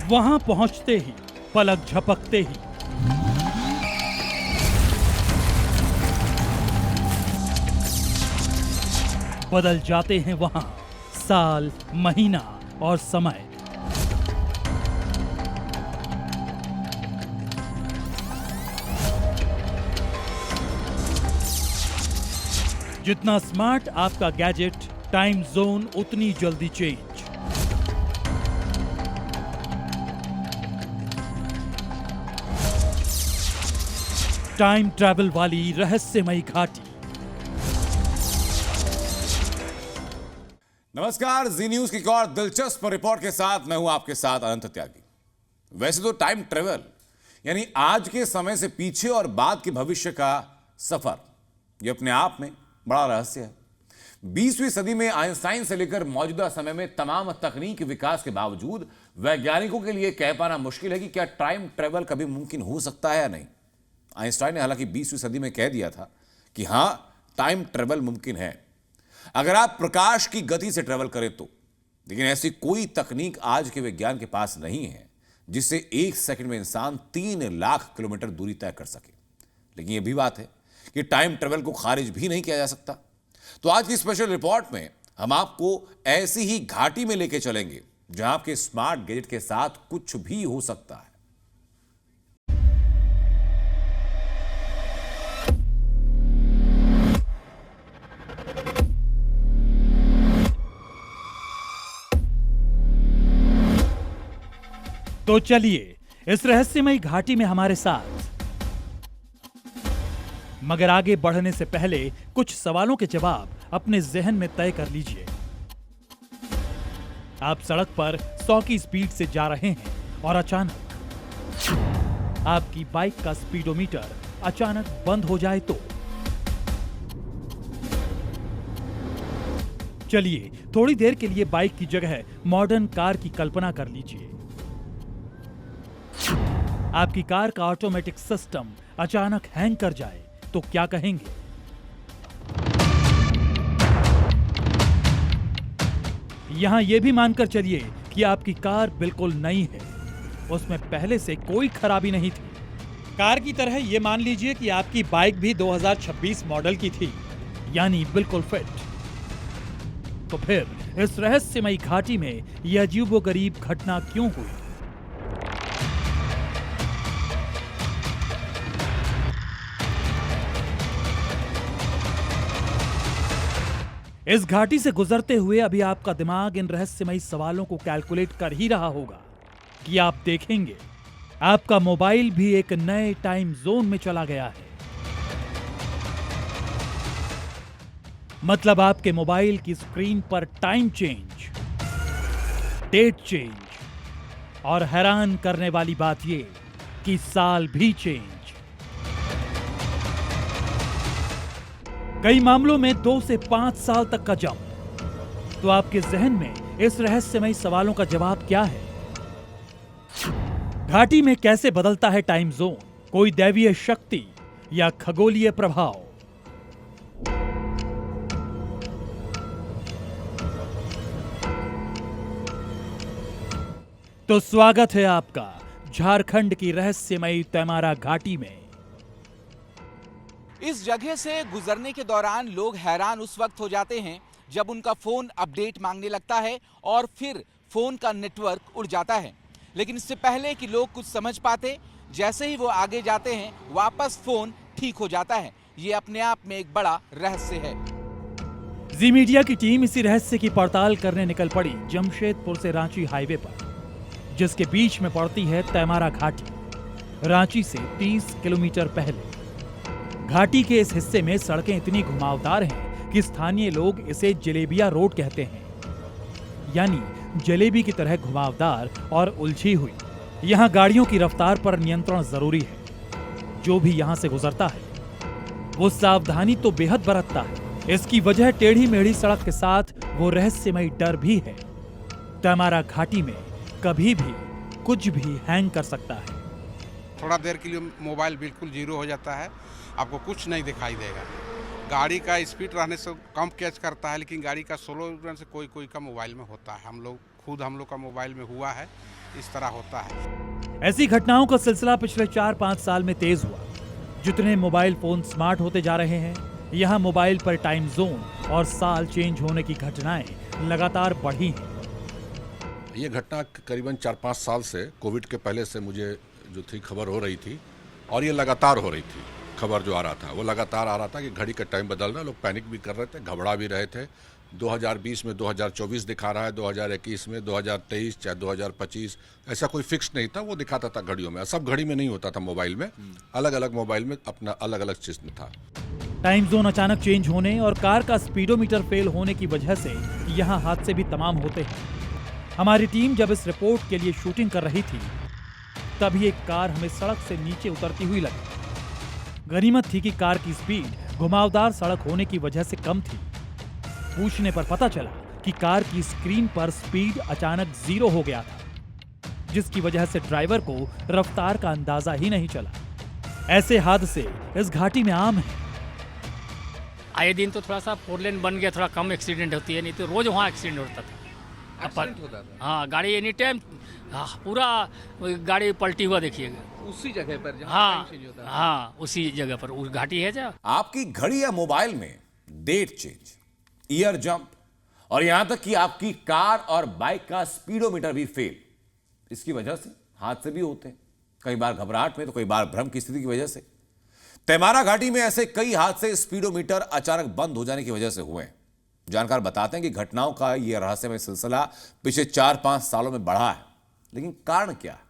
वहां पहुंचते ही, पलक झपकते ही बदल जाते हैं वहां साल, महीना और समय। जितना स्मार्ट आपका गैजेट, टाइम जोन उतनी जल्दी चेंज। टाइम ट्रैवल वाली रहस्यमयी घाटी। नमस्कार, जी न्यूज की एक और दिलचस्प रिपोर्ट के साथ मैं हूं आपके साथ अनंत त्यागी। वैसे तो टाइम ट्रेवल यानी आज के समय से पीछे और बाद के भविष्य का सफर, यह अपने आप में बड़ा रहस्य है। 20वीं सदी में आइंस्टाइन से लेकर मौजूदा समय में तमाम तकनीक विकास के बावजूद वैज्ञानिकों के लिए कह पाना मुश्किल है कि क्या टाइम ट्रेवल कभी मुमकिन हो सकता है या नहीं। आइंस्टाइन ने हालांकि 20वीं सदी में कह दिया था कि हां, टाइम ट्रेवल मुमकिन है अगर आप प्रकाश की गति से ट्रेवल करें तो। लेकिन ऐसी कोई तकनीक आज के विज्ञान के पास नहीं है जिससे 1 सेकंड में इंसान 3 लाख किलोमीटर दूरी तय कर सके। लेकिन यह भी बात है कि टाइम ट्रेवल को खारिज भी नहीं किया जा सकता। तो आज की स्पेशल रिपोर्ट में हम आपको ऐसी ही घाटी में लेके चलेंगे जहां आपके स्मार्ट गैजेट के साथ कुछ भी हो सकता है। तो चलिए इस रहस्यमयी घाटी में हमारे साथ। मगर आगे बढ़ने से पहले कुछ सवालों के जवाब अपने जहन में तय कर लीजिए। आप सड़क पर 100 की स्पीड से जा रहे हैं और अचानक आपकी बाइक का स्पीडोमीटर अचानक बंद हो जाए तो। चलिए थोड़ी देर के लिए बाइक की जगह मॉडर्न कार की कल्पना कर लीजिए। आपकी कार का ऑटोमेटिक सिस्टम अचानक हैंग कर जाए तो क्या कहेंगे? यहां यह भी मानकर चलिए कि आपकी कार बिल्कुल नई है, उसमें पहले से कोई खराबी नहीं थी। कार की तरह यह मान लीजिए कि आपकी बाइक भी 2026 मॉडल की थी, यानी बिल्कुल फिट। तो फिर इस रहस्यमयी घाटी में यह अजीबोगरीब घटना क्यों हुई? इस घाटी से गुजरते हुए अभी आपका दिमाग इन रहस्यमयी सवालों को कैलकुलेट कर ही रहा होगा कि आप देखेंगे आपका मोबाइल भी एक नए टाइम जोन में चला गया है। मतलब आपके मोबाइल की स्क्रीन पर टाइम चेंज, डेट चेंज और हैरान करने वाली बात यह कि साल भी चेंज। कई मामलों में 2 से 5 साल तक का जंप। तो आपके जहन में इस रहस्यमयी सवालों का जवाब क्या है? घाटी में कैसे बदलता है टाइम जोन? कोई दैवीय शक्ति या खगोलीय प्रभाव? तो स्वागत है आपका झारखंड की रहस्यमयी तैमारा घाटी में। इस जगह से गुजरने के दौरान लोग हैरान उस वक्त हो जाते हैं जब उनका फोन अपडेट मांगने लगता है और फिर फोन का नेटवर्क उड़ जाता है। लेकिन इससे पहले कि लोग कुछ समझ पाते, जैसे ही वो आगे जाते हैं वापस फोन ठीक हो जाता है। ये अपने आप में एक बड़ा रहस्य है। जी मीडिया की टीम इसी रहस्य की पड़ताल करने निकल पड़ी जमशेदपुर से रांची हाईवे पर, जिसके बीच में पड़ती है तैमारा घाटी। रांची से 30 किलोमीटर पहले। घाटी के इस हिस्से में सड़कें इतनी घुमावदार हैं कि स्थानीय लोग इसे जलेबिया रोड कहते हैं, यानी जलेबी की तरह घुमावदार और उलझी हुई। यहां गाड़ियों की रफ्तार पर नियंत्रण जरूरी है। जो भी यहां से गुजरता है वो सावधानी तो बेहद बरतता है। इसकी वजह टेढ़ी मेढ़ी सड़क के साथ वो रहस्यमयी डर भी है। तैमारा घाटी में कभी भी कुछ भी हैंग कर सकता है। थोड़ा देर के लिए मोबाइल बिल्कुल जीरो हो जाता है, आपको कुछ नहीं दिखाई देगा। गाड़ी का स्पीड रहने से कम कैच करता है, लेकिन गाड़ी का स्लो रन से कोई का मोबाइल में होता है। हम लोग का मोबाइल में हुआ है, इस तरह होता है। ऐसी घटनाओं का सिलसिला पिछले 4-5 साल में तेज हुआ। जितने मोबाइल फोन स्मार्ट होते जा रहे हैं, यहाँ मोबाइल पर टाइम जोन और साल चेंज होने की घटनाएं लगातार बढ़ी हैं। ये घटना करीबन 4-5 साल से, कोविड के पहले से मुझे जो थी खबर हो रही थी, और ये लगातार हो रही थी। खबर जो आ रहा था वो लगातार आ रहा था कि घड़ी का टाइम बदल रहा है। लोग पैनिक भी कर रहे थे, घबरा भी रहे थे। 2020 में 2024 दिखा रहा है, 2021 में, 2023 चाहे 2025, ऐसा कोई फिक्स नहीं था। वो दिखाता था घड़ियों में, सब घड़ी में नहीं होता था, मोबाइल में अलग अलग मोबाइल में अपना अलग अलग चिन्ह था। टाइम जोन अचानक चेंज होने और कार का स्पीडोमीटर फेल होने की वजह से यहाँ हादसे भी तमाम होते हैं। हमारी टीम जब इस रिपोर्ट के लिए शूटिंग कर रही थी, तभी एक कार हमें सड़क से नीचे उतरती हुई लगी। गनीमत थी कि कार की स्पीड घुमावदार सड़क होने की वजह से कम थी। पूछने पर पता चला कि कार की स्क्रीन पर स्पीड अचानक 0 हो गया था, जिसकी वजह से ड्राइवर को रफ्तार का अंदाजा ही नहीं चला। ऐसे हादसे इस घाटी में आम हैं। आए दिन तो थोड़ा सा 4 लेन बन गया, थोड़ा कम एक्सीडेंट होती है, नहीं तो रोज वहाँ एक्सीडेंट होता था। हाँ, गाड़ी एनी टाइम पूरा गाड़ी पलटी हुआ देखिएगा उसी जगह पर जहाँ हाँ टाइम चेंज होता है। हाँ, उसी जगह पर उस घाटी है जहाँ। आपकी घड़ी या मोबाइल में डेट चेंज, ईयर जंप और यहां तक कि आपकी कार और बाइक का स्पीडोमीटर भी फेल, इसकी वजह से हादसे भी होते हैं। कई बार घबराहट में तो कई बार भ्रम की स्थिति की वजह से। तेमारा घाटी में ऐसे कई हादसे स्पीडोमीटर अचानक बंद हो जाने की वजह से हुए हैं। जानकार बताते हैं कि घटनाओं का यह रहस्यमय सिलसिला पिछले 4-5 सालों में बढ़ा है, लेकिन कारण क्या है?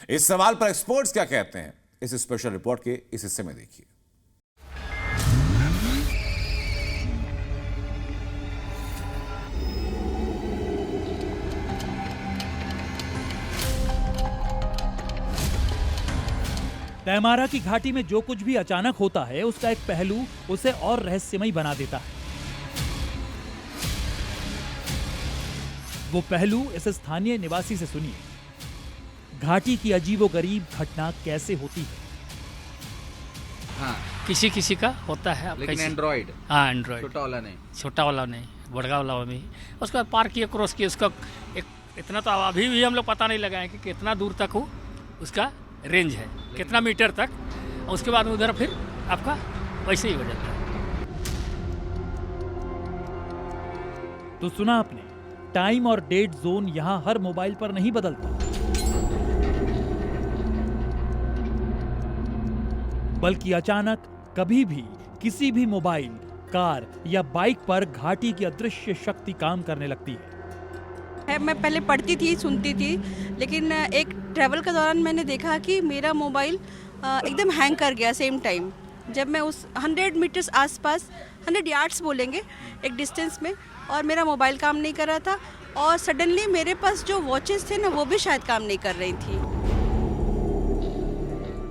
इस सवाल पर एक्सपर्ट्स क्या कहते हैं, इस स्पेशल रिपोर्ट के इस हिस्से में देखिए। तेमारा की घाटी में जो कुछ भी अचानक होता है, उसका एक पहलू उसे और रहस्यमय बना देता है। वो पहलू इस स्थानीय निवासी से सुनिए। घाटी की अजीबोगरीब घटना कैसे होती है। हाँ, किसी किसी का होता है। अब लेकिन कैसे? एंड्रॉइड हाँ, एंड्रॉइड छोटा वाला नहीं। छोटा वाला नहीं, बड़गा वाला में। उसका पार किया, क्रॉस किया, उसका एक इतना तो अभी भी हम लोग पता नहीं लगाए कि कितना दूर तक हो उसका रेंज है, कितना मीटर तक। उसके बाद उधर फिर आपका वैसे ही हो जाता है। तो सुना आपने, टाइम और डेट जोन यहां हर मोबाइल पर नहीं बदलता, बल्कि अचानक कभी भी किसी भी मोबाइल, कार या बाइक पर घाटी की अदृश्य शक्ति काम करने लगती है। मैं पहले पढ़ती थी, सुनती थी, लेकिन एक ट्रैवल के दौरान मैंने देखा कि मेरा मोबाइल एकदम हैंग कर गया सेम टाइम। जब मैं उस 100 मीटर्स आसपास, 100 यार्ड्स बोलेंगे एक डिस्टेंस में, और मेरा मोबाइल काम नहीं कर रहा था, और सडनली मेरे पास जो वॉचेस थे ना, वो भी शायद काम नहीं कर रही थी।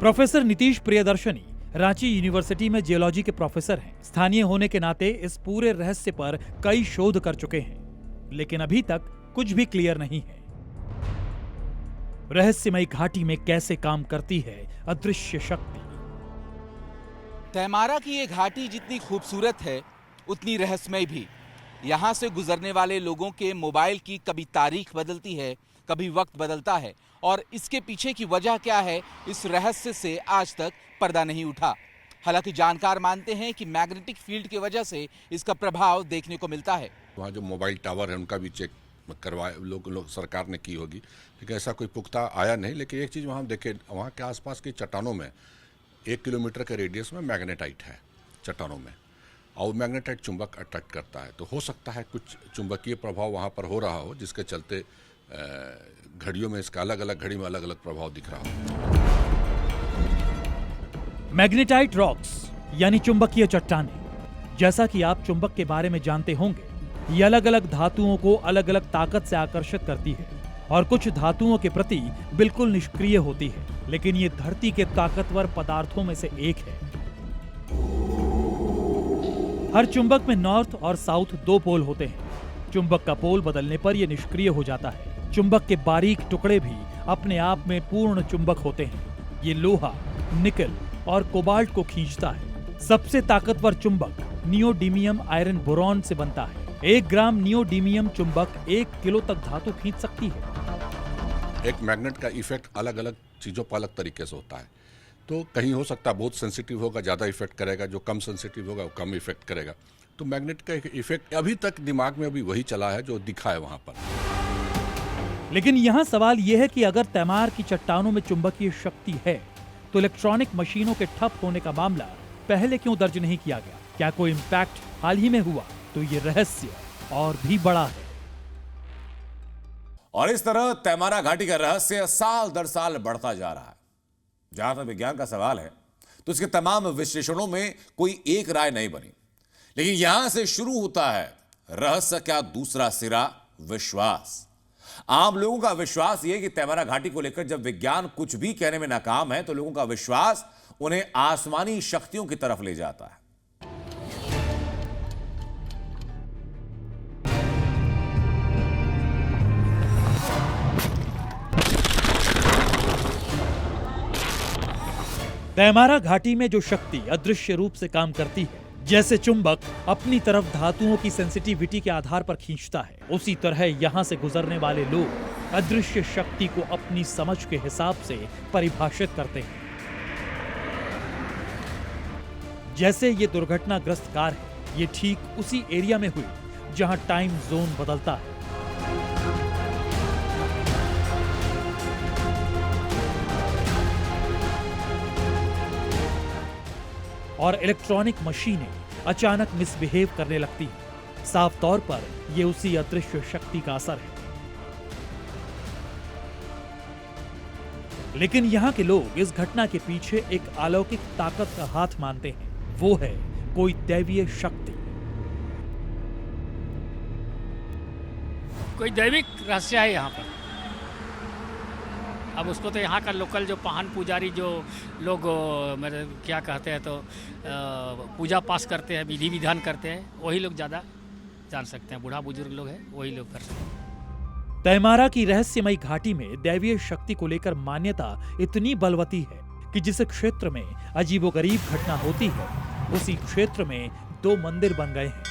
प्रोफेसर नीतीश प्रियदर्शनी रांची यूनिवर्सिटी में जियोलॉजी के प्रोफेसर हैं। स्थानीय होने के नाते इस पूरे रहस्य पर कई शोध कर चुके हैं, लेकिन अभी तक कुछ भी क्लियर नहीं है। रहस्यमय घाटी में कैसे काम करती है अदृश्य शक्ति। तेमारा की ये घाटी जितनी खूबसूरत है, उतनी रहस्यमय भी। यहाँ से गुजरने वाले लोगों के मोबाइल की कभी तारीख बदलती है, कभी वक्त बदलता है, और इसके पीछे की वजह क्या है, इस रहस्य से आज तक पर्दा नहीं उठा। हालांकि जानकार मानते हैं कि मैग्नेटिक फील्ड की वजह से इसका प्रभाव देखने को मिलता है। वहाँ जो मोबाइल टावर है उनका भी चेक करवाए लोग सरकार ने की होगी, लेकिन ऐसा कोई पुख्ता आया नहीं। लेकिन एक चीज़ वहाँ देखे, वहाँ के आसपास की चट्टानों में 1 किलोमीटर के रेडियस में मैग्नेटाइट है चट्टानों में, और मैग्नेटाइट चुंबक अट्रैक्ट करता है। तो हो सकता है कुछ चुंबकीय प्रभाव वहाँ पर हो रहा हो, जिसके चलते घड़ियों में इसका अलग अलग घड़ी में अलग अलग प्रभाव दिख रहा हो। मैग्नेटाइट रॉक्स यानी चुंबकीय चट्टानें, जैसा कि आप चुंबक के बारे में जानते होंगे, ये अलग अलग धातुओं को अलग अलग ताकत से आकर्षित करती है, और कुछ धातुओं के प्रति बिल्कुल निष्क्रिय होती है। लेकिन ये धरती के ताकतवर पदार्थों में से एक है। हर चुंबक में नॉर्थ और साउथ 2 पोल होते हैं। चुंबक का पोल बदलने पर यह निष्क्रिय हो जाता है। चुंबक के बारीक टुकड़े भी अपने आप में पूर्ण चुंबक होते हैं। ये लोहा, निकल और कोबाल्ट को खींचता है। सबसे ताकतवर चुंबक नियोडीमियम आयरन बोरॉन से बनता है। 1 ग्राम नियोडीमियम चुंबक 1 किलो तक धातु खींच सकती है। एक मैग्नेट का इफेक्ट अलग अलग चीज़ों पर अलग तरीके से होता है। तो कहीं हो सकता है बहुत सेंसिटिव होगा, ज़्यादा इफेक्ट करेगा, जो कम सेंसिटिव होगा वो कम इफेक्ट करेगा। तो मैग्नेट का एक इफेक्ट अभी तक दिमाग में अभी वही चला है जो दिखा है वहाँ पर। लेकिन यहाँ सवाल यह है कि अगर तैमार की चट्टानों में चुंबकीय शक्ति है तो इलेक्ट्रॉनिक मशीनों के ठप होने का मामला पहले क्यों दर्ज नहीं किया गया? क्या कोई इंपैक्ट हाल ही में हुआ? तो ये रहस्य और भी बड़ा है। और इस तरह तैमारा घाटी का रहस्य साल दर साल बढ़ता जा रहा है। जहां तक विज्ञान का सवाल है तो इसके तमाम विश्लेषणों में कोई एक राय नहीं बनी, लेकिन यहां से शुरू होता है रहस्य का दूसरा सिरा, विश्वास। आम लोगों का विश्वास यह कि तैमारा घाटी को लेकर जब विज्ञान कुछ भी कहने में नाकाम है तो लोगों का विश्वास उन्हें आसमानी शक्तियों की तरफ ले जाता है। तैमारा घाटी में जो शक्ति अदृश्य रूप से काम करती है, जैसे चुंबक अपनी तरफ धातुओं की सेंसिटिविटी के आधार पर खींचता है, उसी तरह यहां से गुजरने वाले लोग अदृश्य शक्ति को अपनी समझ के हिसाब से परिभाषित करते हैं। जैसे ये दुर्घटनाग्रस्त कार है, ये ठीक उसी एरिया में हुई जहां टाइम जोन बदलता है। और इलेक्ट्रॉनिक मशीनें अचानक मिसबिहेव करने लगती हैं। साफ तौर पर यह उसी अदृश्य शक्ति का असर है। लेकिन यहां के लोग इस घटना के पीछे एक अलौकिक ताकत का हाथ मानते हैं। वो है कोई दैवीय शक्ति। कोई दैविक रहस्य है यहाँ पर। अब उसको तो यहाँ का लोकल जो पाहन पुजारी जो लोग मेरे क्या कहते हैं तो पूजा पास करते हैं, विधि विधान करते हैं, वही लोग ज़्यादा जान सकते हैं। बूढ़ा बुजुर्ग लोग हैं वही लोग कर सकते हैं। तैमारा की रहस्यमयी घाटी में दैवीय शक्ति को लेकर मान्यता इतनी बलवती है कि जिस क्षेत्र में अजीबोगरीब घटना होती है उसी क्षेत्र में 2 मंदिर बन गए हैं।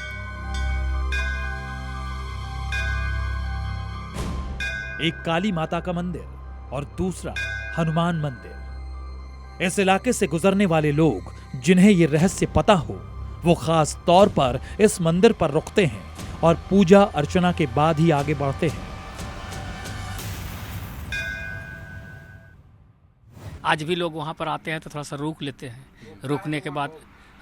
एक काली माता का मंदिर और दूसरा हनुमान मंदिर। इस इलाके से गुजरने वाले लोग जिन्हें ये रहस्य पता हो वो खास तौर पर इस मंदिर पर रुकते हैं और पूजा अर्चना के बाद ही आगे बढ़ते हैं। आज भी लोग वहाँ पर आते हैं तो थोड़ा सा रोक लेते हैं। रोकने के बाद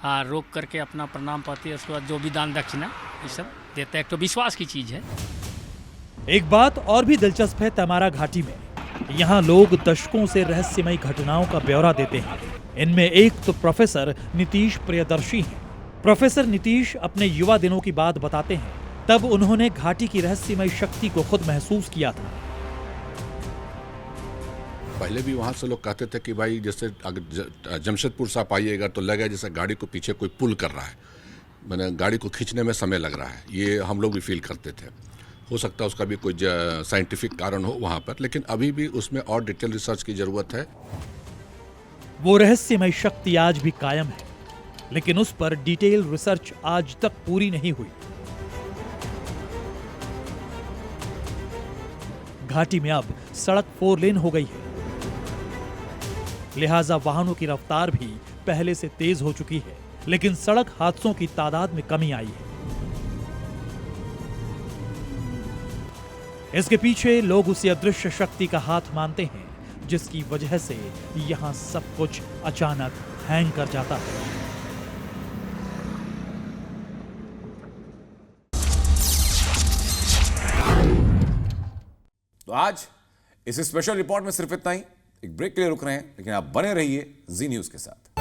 हाँ रोक करके अपना प्रणाम पाती है, उसके बाद जो भी दान दक्षिणा ये सब देते हैं। तो विश्वास की चीज है। एक बात और भी दिलचस्प है तैमारा घाटी में, यहाँ लोग दशकों से रहस्यमयी घटनाओं का ब्यौरा देते हैं। इनमें एक तो प्रोफेसर नीतीश प्रियदर्शी हैं। प्रोफेसर नीतीश अपने युवा दिनों की बात बताते हैं। तब उन्होंने घाटी की रहस्यमयी शक्ति को खुद महसूस किया था। पहले भी वहाँ से लोग कहते थे कि भाई जैसे अगर जमशेदपुर से आप आइएगा तो लगे जैसे गाड़ी को पीछे कोई पुल कर रहा है, मैंने गाड़ी को खींचने में समय लग रहा है। ये हम लोग भी फील करते थे। हो सकता है उसका भी कोई साइंटिफिक कारण हो वहाँ पर, लेकिन अभी भी उसमें और डिटेल रिसर्च की जरूरत है। वो रहस्यमय शक्ति आज भी कायम है, लेकिन उस पर डिटेल रिसर्च आज तक पूरी नहीं हुई। घाटी में अब सड़क 4 लेन हो गई है, लिहाजा वाहनों की रफ्तार भी पहले से तेज हो चुकी है, लेकिन सड़क हादसों की तादाद में कमी आई है। इसके पीछे लोग उसी अदृश्य शक्ति का हाथ मानते हैं जिसकी वजह से यहां सब कुछ अचानक हैंग कर जाता है। तो आज इस स्पेशल रिपोर्ट में सिर्फ इतना ही। एक ब्रेक के लिए रुक रहे हैं, लेकिन आप बने रहिए जी न्यूज के साथ।